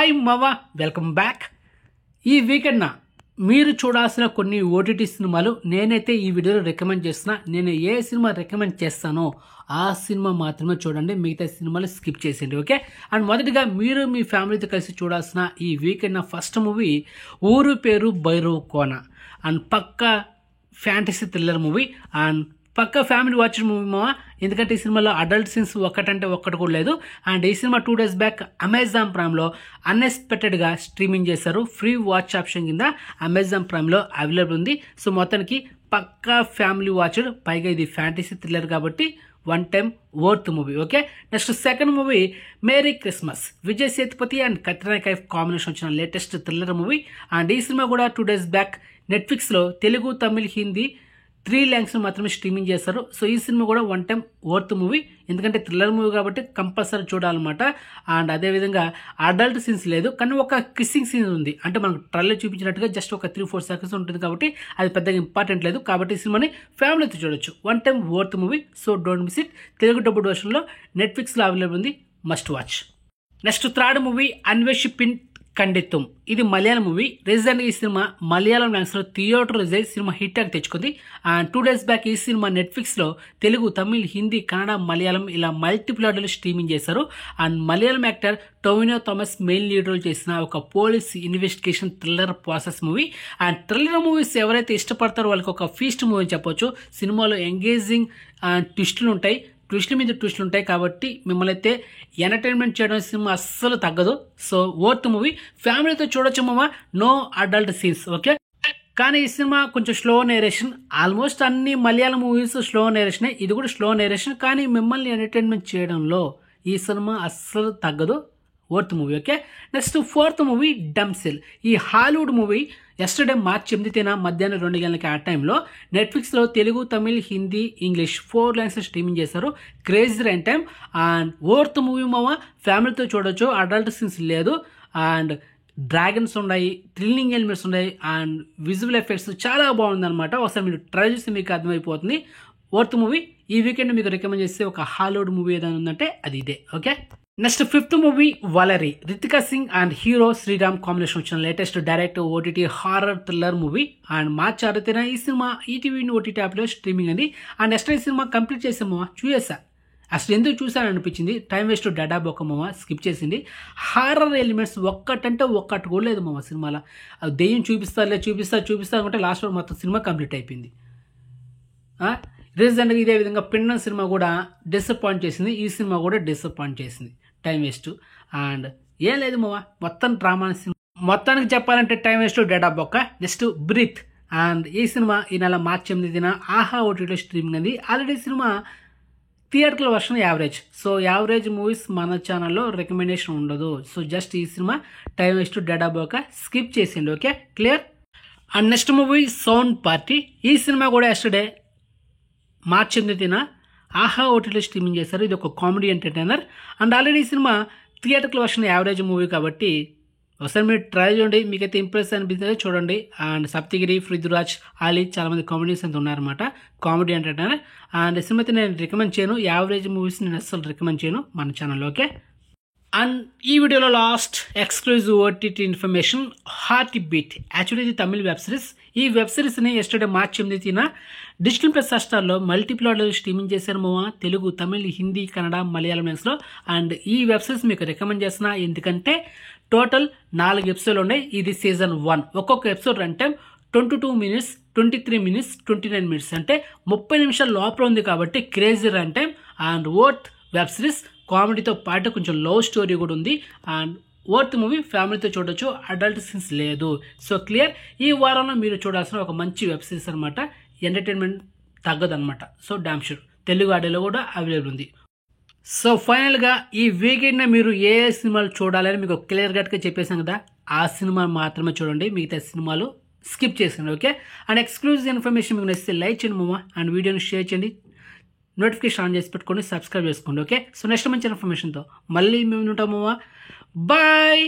Hi మావా, welcome back. ఈ వీకెండ్న మీరు చూడాల్సిన కొన్ని ఓటీటీ సినిమాలు నేనైతే ఈ వీడియోలో రికమెండ్ చేస్తున్నా. నేను ఏ సినిమా రికమెండ్ చేస్తానో ఆ సినిమా మాత్రమే చూడండి, మిగతా సినిమాలు స్కిప్ చేసేయండి, ఓకే. అండ్ మొదటిగా మీరు మీ ఫ్యామిలీతో కలిసి చూడాల్సిన ఈ వీకెండ్న ఫస్ట్ మూవీ ఊరు పేరు భైరవ్ కోన. అండ్ పక్కా ఫ్యాంటసీ థ్రిల్లర్ మూవీ అండ్ పక్క ఫ్యామిలీ వాచ్ మూవీ మావా. ఎందుకంటే ఈ సినిమాలో అడల్ట్ సీన్స్ ఒక్కటంటే ఒక్కటి కూడా లేదు. అండ్ ఈ సినిమా 2 days బ్యాక్ అమెజాన్ ప్రైమ్లో అన్ఎక్స్పెక్టెడ్గా స్ట్రీమింగ్ చేశారు. ఫ్రీ వాచ్ ఆప్షన్ కింద అమెజాన్ ప్రైమ్లో అవైలబుల్ ఉంది. సో మొత్తానికి పక్కా ఫ్యామిలీ వాచ్డ్, పైగా ఇది ఫ్యాంటసీ థ్రిల్లర్ కాబట్టి one time worth movie, okay. Next second movie merry Christmas. Vijay Sethupathi and Katrina Kaif combination వచ్చిన లేటెస్ట్ థ్రిల్లర్ మూవీ. అండ్ ఈ సినిమా కూడా 2 days బ్యాక్ నెట్ఫ్లిక్స్లో తెలుగు, తమిళ్, హిందీ 3 లాంగ్వేజ్లో మాత్రమే స్ట్రీమింగ్ చేస్తారు. సో ఈ సినిమా కూడా వన్ టైం వర్త్ మూవీ, ఎందుకంటే థ్రిల్లర్ మూవీ కాబట్టి కంపల్సరీ చూడాలన్నమాట. అండ్ అదేవిధంగా అడల్ట్ సీన్స్ లేదు, కానీ ఒక కిస్సింగ్ సీన్ ఉంది. అంటే మనకు ట్రైలర్ చూపించినట్టుగా జస్ట్ ఒక 3-4 seconds ఉంటుంది కాబట్టి అది పెద్దగా ఇంపార్టెంట్ లేదు. కాబట్టి ఈ సినిమాని ఫ్యామిలీతో చూడొచ్చు, one time worth movie. So don't miss it. Telugu dubbed వర్షన్లో నెట్ఫ్లిక్స్లో అవైలబుల్ ఉంది, must watch. Next third movie Anweshippin Kandethum. ఇది మలయాళం మూవీ. రీసెంట్గా ఈ సినిమా మలయాళం లాంగ్వేజ్లో థియేటర్ రిలీజ్ అయ్యి సినిమా హిట్ టాక్ తెచ్చుకుంది. అండ్ 2 days బ్యాక్ ఈ సినిమా నెట్ఫ్లిక్స్లో తెలుగు, తమిళ్, హిందీ, కన్నడ, మలయాళం ఇలా మల్టిపుల్ ఆర్డర్లు స్ట్రీమింగ్ చేశారు. And Malayalam actor Tovino Thomas main lead role చేసిన ఒక police investigation thriller process movie. And thriller movies ఎవరైతే ఇష్టపడతారో వాళ్ళకి ఒక ఫీస్ట్ మూవీ అని చెప్పొచ్చు. సినిమాలో ఎంగేజింగ్ ట్విస్టులు ఉంటాయి, ట్విస్టుల మీద ట్విస్టులు ఉంటాయి కాబట్టి మిమ్మల్ని అయితే ఎంటర్టైన్మెంట్ చేయడం సినిమా అస్సలు తగ్గదు. సో వర్త్ మూవీ, ఫ్యామిలీతో చూడొచ్చు మామ, నో అడల్ట్ సీన్స్, ఓకే. కానీ ఈ సినిమా కొంచెం స్లో నేరేషన్. ఆల్మోస్ట్ అన్ని మలయాళం మూవీస్ స్లో నేరేషనే, ఇది కూడా స్లో నేరేషన్. కానీ మిమ్మల్ని ఎంటర్టైన్మెంట్ చేయడంలో ఈ సినిమా అస్సలు తగ్గదు, worth movie, okay. Next fourth movie Damsel. ఈ హాలీవుడ్ మూవీ ఎస్టర్డే March 8న మధ్యాహ్నం 2 గంటలకి ఆ టైంలో నెట్ఫ్లిక్స్లో తెలుగు, తమిళ్, హిందీ, ఇంగ్లీష్ 4 లాంగ్వేజ్లో స్ట్రీమింగ్ చేశారు. Crazy run time and worth movie మామ, ఫ్యామిలీతో చూడొచ్చు, అడల్ట్ సీన్స్ లేదు. అండ్ డ్రాగన్స్ ఉన్నాయి, థ్రిల్లింగ్ ఎలిమెంట్స్ ఉన్నాయి అండ్ విజువల్ ఎఫెక్ట్స్ చాలా బాగుంది అనమాట. ఒకసారి మీరు ట్రై చేస్తే మీకు అర్థమైపోతుంది, వర్త్ మూవీ. ఈ వీకెండ్ మీకు రికమెండ్ చేస్తే ఒక హాలీవుడ్ మూవీ ఏదైనా ఉందంటే అది ఇదే, okay. Next fifth movie Valari. Ritika Singh and hero Sriram combination వచ్చిన latest direct OTT horror thriller movie. And March 6న ఈ సినిమా ఈటీవీ ఓటీటీ యాప్లో స్ట్రీమింగ్ అండి. అండ్ నెక్స్ట్ ఈ సినిమా కంప్లీట్ చేసామా, చూసేసా. అసలు ఎందుకు చూసాను అనిపించింది, టైం వేస్ట్ డడా బొక్క మామ, స్కిప్ చేసింది. హారర్ ఎలిమెంట్స్ ఒక్కటంటే ఒక్కటి కూడా లేదు మామ సినిమాలో. దెయ్యం చూపిస్తా అనుకుంటే లాస్ట్ వరకు మొత్తం సినిమా కంప్లీట్ అయిపోయింది. రీసెంట్గా ఇదే విధంగా పిండం సినిమా కూడా డిసప్పాయింట్ చేసింది, ఈ సినిమా కూడా డిసప్పాయింట్ చేసింది. టైం వేస్ట్ అండ్ ఏం లేదు మామ, మొత్తం డ్రామా సినిమా. మొత్తానికి చెప్పాలంటే టైం వేస్ట్ డేటా బొక్క. Next breath. అండ్ ఈ సినిమా ఈ నెల March 8న ఆహా ఓటీటీలో స్ట్రీమింగ్ అంది. ఆల్రెడీ సినిమా థియేటర్ల version average. So average movies మన ఛానల్లో రికమెండేషన్ ఉండదు. సో జస్ట్ ఈ సినిమా టైం వేస్ట్ డేటా బొక్క, స్కిప్ చేసిండు, okay, clear. And next movie sound party. ఈ సినిమా కూడా ఎస్టర్డే March 8న ఆహా ఓటీటీలో స్ట్రీమింగ్ చేశారు. ఇది ఒక కామెడీ ఎంటర్టైనర్. అండ్ ఆల్రెడీ ఈ సినిమా థియేటర్ల వర్షన్ యావరేజ్ మూవీ కాబట్టి ఒకసారి మీరు ట్రై చేయండి, మీకైతే ఇంప్రెస్ అనిపిస్తే చూడండి. అండ్ సప్తగిరి, పృథ్వీరాజ్, ఆలీ చాలామంది కామెడీస్ అంతా ఉన్నారన్నమాట, కామెడీ ఎంటర్టైనర్. అండ్ ఈ సినిమా అయితే నేను రికమెండ్ చేయను, యావరేజ్ మూవీస్ నేను అస్సలు రికమెండ్ చేయను మన ఛానల్లో, ఓకే. అండ్ ఈ వీడియోలో last exclusive OTT information, heart beat. Actually ఇది తమిళ్ వెబ్ సిరీస్. ఈ వెబ్ సిరీస్ని ఎస్టర్డే March 8న డిజిటల్ ప్లస్ హాట్‌స్టార్లో మల్టిపుల్ ఆర్డర్లో స్ట్రీమింగ్ చేశారు మామ, తెలుగు, తమిళ్, హిందీ, కన్నడ, మలయాళం లాంగ్వేజ్లో. అండ్ ఈ వెబ్ సిరీస్ మీకు రికమెండ్ చేస్తున్నా, ఎందుకంటే టోటల్ 4 ఎపిసోడ్లు ఉన్నాయి. ఇది సీజన్ 1. ఒక్కొక్క episode run time 22 minutes, 23 minutes, 29 minutes, అంటే 30 నిమిషాల లోపల ఉంది కాబట్టి crazy run time and worth web series. కామెడీతో పాటు కొంచెం లవ్ స్టోరీ కూడా ఉంది. అండ్ వర్త్ మూవీ, ఫ్యామిలీతో చూడొచ్చు, అడల్ట్ సీన్స్ లేదు. So clear. ఈ వారంలో మీరు చూడాల్సిన ఒక మంచి వెబ్ సిరీస్ అనమాట, ఎంటర్టైన్మెంట్ తగ్గదనమాట. సో డామ్ షూర్ తెలుగు ఆడియోలో కూడా అవైలబుల్ ఉంది. సో ఫైనల్గా ఈ వీకెండ్న మీరు ఏ సినిమాలు చూడాలని మీకు క్లియర్ కట్గా చెప్పేసాం కదా, ఆ సినిమా మాత్రమే చూడండి, మిగతా సినిమాలు స్కిప్ చేసండి, ఓకే. అండ్ ఎక్స్క్లూజివ్ ఇన్ఫర్మేషన్ మీకు నచ్చితే లైక్ చేయండి మామ, అండ్ వీడియోని షేర్ చేయండి, నోటిఫికేషన్ ఆన్ చేసి పెట్టుకోండి, సబ్స్క్రైబ్ చేసుకోండి, ఓకే. సో నెక్స్ట్ మంచి ఇన్ఫర్మేషన్తో మళ్ళీ మేము ఉంటాము మామ, బాయ్.